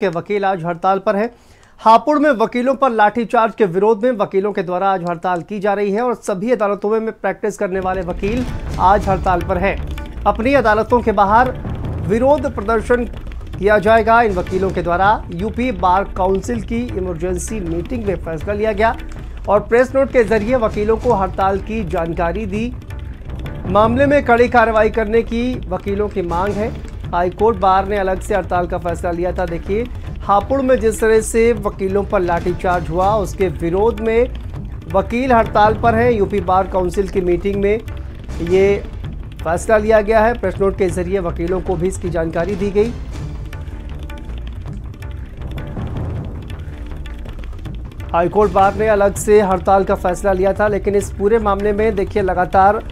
के वकील आज हड़ताल पर है। हापुड़ में वकीलों पर लाठीचार्ज के विरोध में वकीलों के द्वारा आज हड़ताल की जा रही है और सभी अदालतों में प्रैक्टिस करने वाले वकील आज हड़ताल पर हैं। अपनी अदालतों के बाहर विरोध प्रदर्शन किया जाएगा। इन वकीलों के द्वारा यूपी बार काउंसिल की इमरजेंसी मीटिंग में फैसला लिया गया और प्रेस नोट के जरिए वकीलों को हड़ताल की जानकारी दी। मामले में कड़ी कार्रवाई करने की वकीलों की मांग है। हाईकोर्ट बार ने अलग से हड़ताल का फैसला लिया था। देखिए, हापुड़ में जिस तरह से वकीलों पर लाठीचार्ज हुआ उसके विरोध में वकील हड़ताल पर हैं। यूपी बार काउंसिल की मीटिंग में ये फैसला लिया गया है। प्रेस नोट के जरिए वकीलों को भी इसकी जानकारी दी गई। हाईकोर्ट बार ने अलग से हड़ताल का फैसला लिया था, लेकिन इस पूरे मामले में देखिए लगातार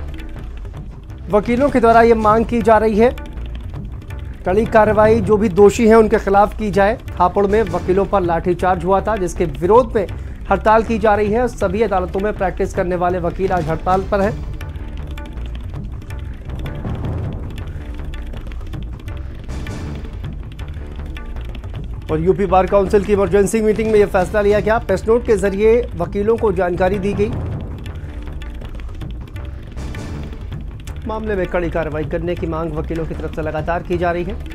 वकीलों के द्वारा ये मांग की जा रही है कड़ी कार्रवाई जो भी दोषी हैं उनके खिलाफ की जाए। हापुड़ में वकीलों पर लाठीचार्ज हुआ था जिसके विरोध में हड़ताल की जा रही है। सभी अदालतों में प्रैक्टिस करने वाले वकील आज हड़ताल पर हैं। और यूपी बार काउंसिल की इमरजेंसी मीटिंग में यह फैसला लिया गया। प्रेस नोट के जरिए वकीलों को जानकारी दी गई। मामले में कड़ी कार्रवाई करने की मांग वकीलों की तरफ से लगातार की जा रही है।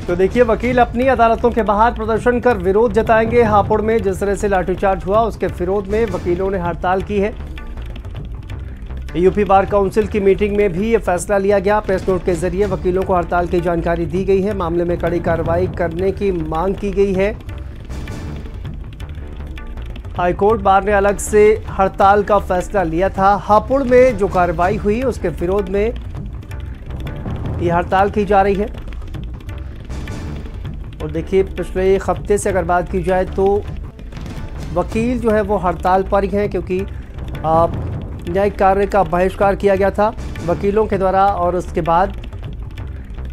तो देखिए, वकील अपनी अदालतों के बाहर प्रदर्शन कर विरोध जताएंगे। हापुड़ में जिस तरह से लाठीचार्ज हुआ उसके विरोध में वकीलों ने हड़ताल की है। यूपी बार काउंसिल की मीटिंग में भी ये फैसला लिया गया। प्रेस नोट के जरिए वकीलों को हड़ताल की जानकारी दी गई है। मामले में कड़ी कार्रवाई करने की मांग की गई है। हाईकोर्ट बार ने अलग से हड़ताल का फैसला लिया था। हापुड़ में जो कार्रवाई हुई उसके विरोध में ये हड़ताल की जा रही है। और देखिए, पिछले एक हफ्ते से अगर बात की जाए तो वकील जो है वो हड़ताल पर ही हैं, क्योंकि न्यायिक कार्य का बहिष्कार किया गया था वकीलों के द्वारा और उसके बाद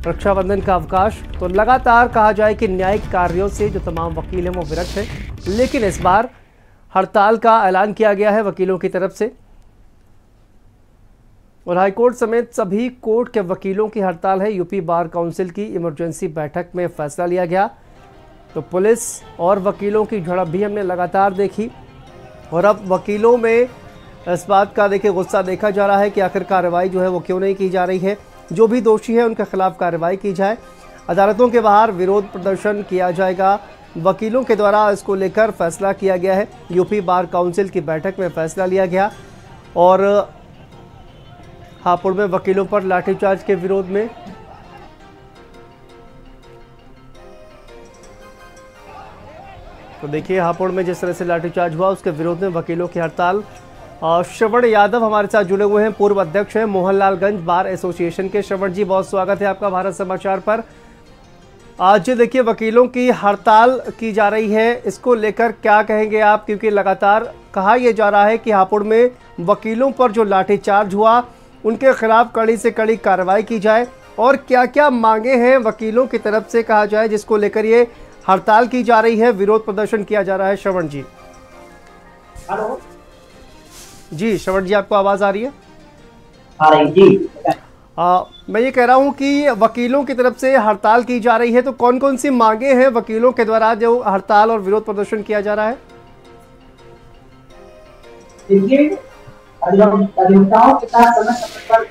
रक्षाबंधन का अवकाश। तो लगातार कहा जाए कि न्यायिक कार्यों से जो तमाम वकील हैं वो विरक्त हैं, लेकिन इस बार हड़ताल का ऐलान किया गया है वकीलों की तरफ से। और हाईकोर्ट समेत सभी कोर्ट के वकीलों की हड़ताल है। यूपी बार काउंसिल की इमरजेंसी बैठक में फैसला लिया गया। तो पुलिस और वकीलों की झड़प भी हमने लगातार देखी और अब वकीलों में इस बात का देखिए गुस्सा देखा जा रहा है कि आखिर कार्रवाई जो है वो क्यों नहीं की जा रही है। जो भी दोषी है उनके खिलाफ कार्रवाई की जाए। अदालतों के बाहर विरोध प्रदर्शन किया जाएगा। वकीलों के द्वारा इसको लेकर फैसला किया गया है। यूपी बार काउंसिल की बैठक में फैसला लिया गया और हापुड़ में वकीलों पर लाठीचार्ज के विरोध में तो देखिए, हापुड़ में जिस तरह से लाठीचार्ज हुआ उसके विरोध में वकीलों की हड़ताल। श्रवण यादव हमारे साथ जुड़े हुए हैं, पूर्व अध्यक्ष हैं मोहनलालगंज बार एसोसिएशन के। श्रवण जी, बहुत स्वागत है आपका भारत समाचार पर। आज देखिए, वकीलों की हड़ताल की जा रही है, इसको लेकर क्या कहेंगे आप? क्योंकि लगातार कहा यह जा रहा है कि हापुड़ में वकीलों पर जो लाठीचार्ज हुआ उनके खिलाफ कड़ी से कड़ी कार्रवाई की जाए और क्या क्या मांगे हैं वकीलों की तरफ से कहा जाए जिसको लेकर ये हड़ताल की जा रही है, विरोध प्रदर्शन किया जा रहा है। श्रवण जी। हेलो जी, श्रवण जी, आपको आवाज आ रही है? आ रही जी। मैं ये कह रहा हूँ कि वकीलों की तरफ से हड़ताल की जा रही है, तो कौन कौन सी मांगे हैं वकीलों के द्वारा जो हड़ताल और विरोध प्रदर्शन किया जा रहा है? देखिए, अभियुक्ताओं के साथ समय समय पर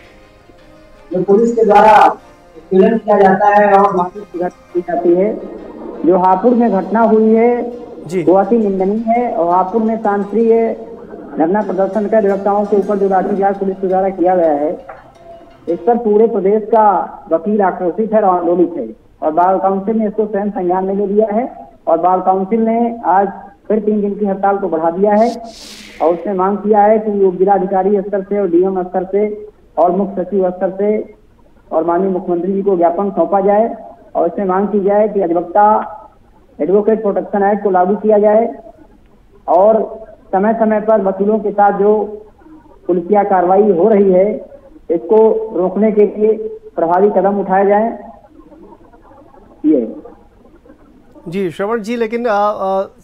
जो पुलिस के द्वारा उत्पीड़न किया जाता है और माफी की जाती है। जो हापुड़ में घटना हुई है वो अति निंदनीय है और हापुड़ में शांतिप्रिय धरना प्रदर्शन कर अधिवक्ताओं के ऊपर जो लाठीचार्ज पुलिस के द्वारा किया गया है, इस पर पूरे प्रदेश का वकील आक्रोशित है और आंदोलित है। और बार काउंसिल ने इसको स्वयं संज्ञान में ले लिया है और बार काउंसिल ने आज फिर 3 दिन की हड़ताल को बढ़ा दिया है और उसने मांग किया है कि जिलाधिकारी स्तर से और डीएम स्तर से और मुख्य सचिव स्तर से और माननीय मुख्यमंत्री जी को ज्ञापन सौंपा जाए और इसमें मांग की जाए कि अधिवक्ता एडवोकेट प्रोटेक्शन एक्ट को लागू किया जाए और समय समय पर वकीलों के साथ जो पुलिसिया कार्रवाई हो रही है, इसको रोकने के लिए प्रभावी कदम उठाए जाएं। ये जी श्रवण जी, लेकिन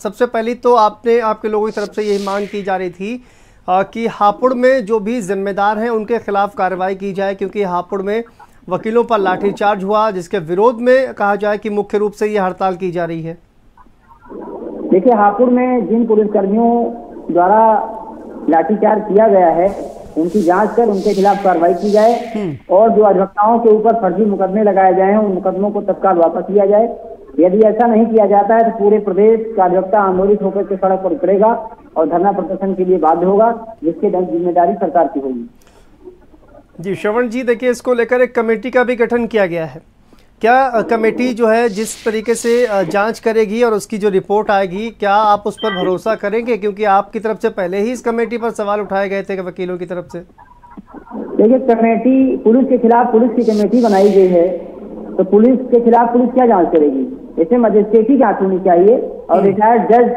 सबसे पहले तो आपके लोगों की तरफ से यही मांग की जा रही थी कि हापुड़ में जो भी जिम्मेदार हैं उनके खिलाफ कार्रवाई की जाए, क्योंकि हापुड़ में वकीलों पर लाठीचार्ज हुआ, जिसके विरोध में कहा जाए कि मुख्य रूप से ये हड़ताल की जा रही है। देखिए, हापुड़ में जिन पुलिसकर्मियों द्वारा लाठीचार्ज किया गया है उनकी जांच कर उनके खिलाफ कार्रवाई की जाए और जो अधिवक्ताओं के ऊपर फर्जी मुकदमे लगाए जाए हैं उन मुकदमों को तत्काल वापस लिया जाए। यदि ऐसा नहीं किया जाता है तो पूरे प्रदेश का अधिवक्ता आंदोलित होकर के सड़क पर उतरेगा और धरना प्रदर्शन के लिए बाध्य होगा, जिसके जिम्मेदारी सरकार की होगी। जी श्रवण जी, देखिए इसको लेकर एक कमेटी का भी गठन किया गया है। क्या कमेटी जो है जिस तरीके से जांच करेगी और उसकी जो रिपोर्ट आएगी, क्या आप उस पर भरोसा करेंगे? क्योंकि आपकी तरफ से पहले ही इस कमेटी पर सवाल उठाए गए थे वकीलों की तरफ से। देखिए, कमेटी पुलिस के खिलाफ पुलिस की कमेटी बनाई गई है, तो पुलिस के खिलाफ पुलिस क्या जांच करेगी? इसमें मजिस्ट्रेटी जांच होनी चाहिए और रिटायर्ड जज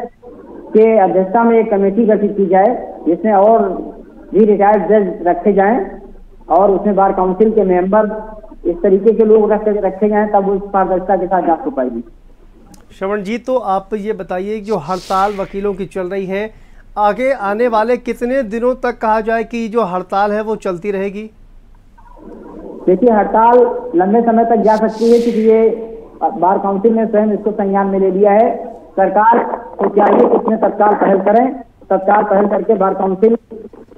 के अध्यक्षता में एक कमेटी गठित की जाए, जिसमें और भी रिटायर्ड जज रखे जाएं और उसमें बार काउंसिल के मेंबर इस तरीके के लोग रखे जाएं, तब उस पारदर्शिता के साथ जांच हो पाएगी। श्रवण जी, तो आप ये बताइए, जो हड़ताल वकीलों की चल रही है, आगे आने वाले कितने दिनों तक कहा जाए कि जो हड़ताल है वो चलती रहेगी? देखिए, हड़ताल लंबे समय तक जा सकती है, क्योंकि ये बार काउंसिल ने स्वयं इसको संज्ञान में ले लिया है। सरकार को चाहिए कि इसमें तत्काल पहल करें, तत्काल पहल करके बार काउंसिल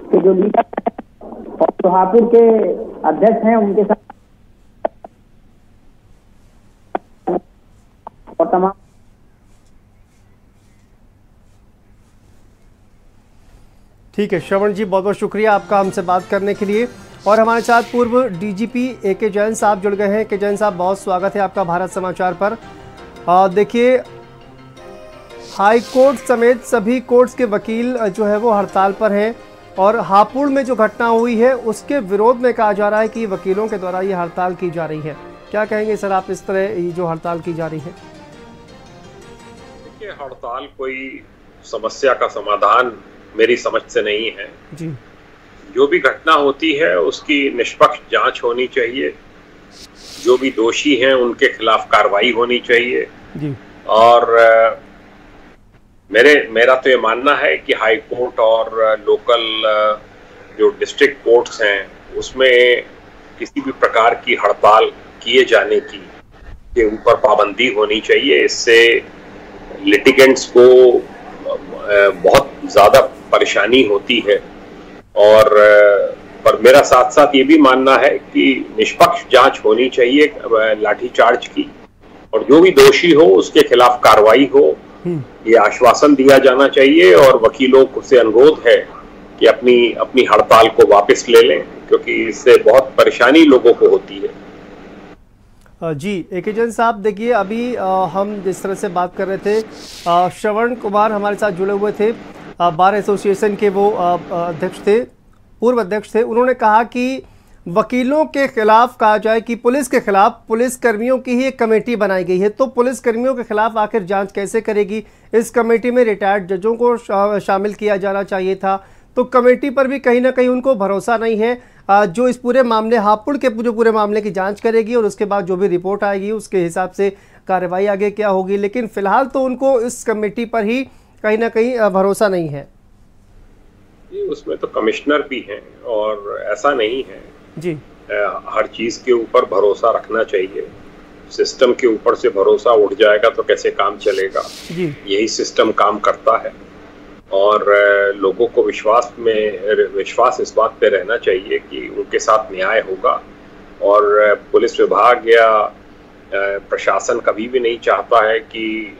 के जो लीडर और सोहापुर के अध्यक्ष हैं उनके साथ और तमाम। ठीक है श्रवण जी, बहुत बहुत शुक्रिया आपका हमसे बात करने के लिए। और हमारे साथ पूर्व डीजीपी ए.के. जैन साहब जुड़ गए हैं। के जैन साहब, बहुत स्वागत है आपका भारत समाचार पर। देखिए, हाई कोर्ट समेत सभी कोर्ट्स के वकील जो है वो हड़ताल पर हैं और हापुड़ में जो घटना हुई है उसके विरोध में कहा जा रहा है कि वकीलों के द्वारा ये हड़ताल की जा रही है। क्या कहेंगे सर आप इस तरह ये जो हड़ताल की जा रही है? देखिए, हड़ताल कोई समस्या का समाधान मेरी समझ से नहीं है जी। जो भी घटना होती है उसकी निष्पक्ष जांच होनी चाहिए, जो भी दोषी हैं उनके खिलाफ कार्रवाई होनी चाहिए जी। और मेरा तो ये मानना है कि हाई कोर्ट और लोकल जो डिस्ट्रिक्ट कोर्ट्स हैं उसमें किसी भी प्रकार की हड़ताल किए जाने की के ऊपर पाबंदी होनी चाहिए। इससे लिटिगेंट्स को बहुत ज्यादा परेशानी होती है और पर मेरा साथ साथ ये भी मानना है कि निष्पक्ष जांच होनी चाहिए लाठीचार्ज की और जो भी दोषी हो उसके खिलाफ कार्रवाई हो, ये आश्वासन दिया जाना चाहिए और वकीलों से अनुरोध है कि अपनी हड़ताल को वापस ले लें, क्योंकि इससे बहुत परेशानी लोगों को होती है। जी ए.के. जैन साहब, देखिए अभी हम जिस तरह से बात कर रहे थे, श्रवण कुमार हमारे साथ जुड़े हुए थे, बार एसोसिएशन के वो अध्यक्ष थे, पूर्व अध्यक्ष थे। उन्होंने कहा कि वकीलों के खिलाफ कहा जाए कि पुलिस के खिलाफ पुलिसकर्मियों की ही एक कमेटी बनाई गई है, तो पुलिसकर्मियों के खिलाफ आखिर जांच कैसे करेगी? इस कमेटी में रिटायर्ड जजों को शामिल किया जाना चाहिए था, तो कमेटी पर भी कहीं ना कहीं उनको भरोसा नहीं है जो इस पूरे मामले हापुड़ के पूरे मामले की जांच करेगी और उसके बाद जो भी रिपोर्ट आएगी उसके हिसाब से कार्रवाई आगे क्या होगी। लेकिन फिलहाल तो उनको इस कमेटी पर ही कहीं ना कहीं भरोसा नहीं है। उसमें तो कमिश्नर भी हैं और ऐसा नहीं है जी। हर चीज के ऊपर भरोसा रखना चाहिए। सिस्टम के ऊपर से भरोसा उठ जाएगा तो कैसे काम चलेगा जी। यही सिस्टम काम करता है और लोगों को विश्वास इस बात पे रहना चाहिए कि उनके साथ न्याय होगा और पुलिस विभाग या प्रशासन कभी भी नहीं चाहता है कि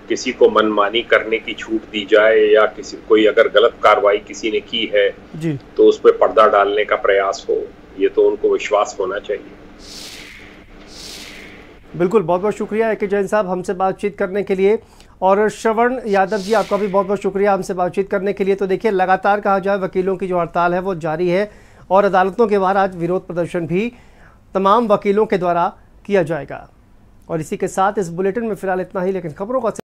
किसी को मनमानी करने की छूट दी जाए या कोई अगर गलत कार्रवाई किसी ने की है जी। तो उस पर पर्दा डालने का प्रयास हो। ये तो उनको विश्वास होना चाहिए। बिल्कुल, बहुत बहुत शुक्रिया ए.के. जैन साहब हमसे बातचीत करने के लिए। और श्रवण यादव जी, आपका भी बहुत बहुत शुक्रिया हमसे बातचीत करने के लिए। तो देखिए, लगातार कहा जाए वकीलों की जो हड़ताल है वो जारी है और अदालतों के बाहर आज विरोध प्रदर्शन भी तमाम वकीलों के द्वारा किया जाएगा। और इसी के साथ इस बुलेटिन में फिलहाल इतना ही, लेकिन खबरों का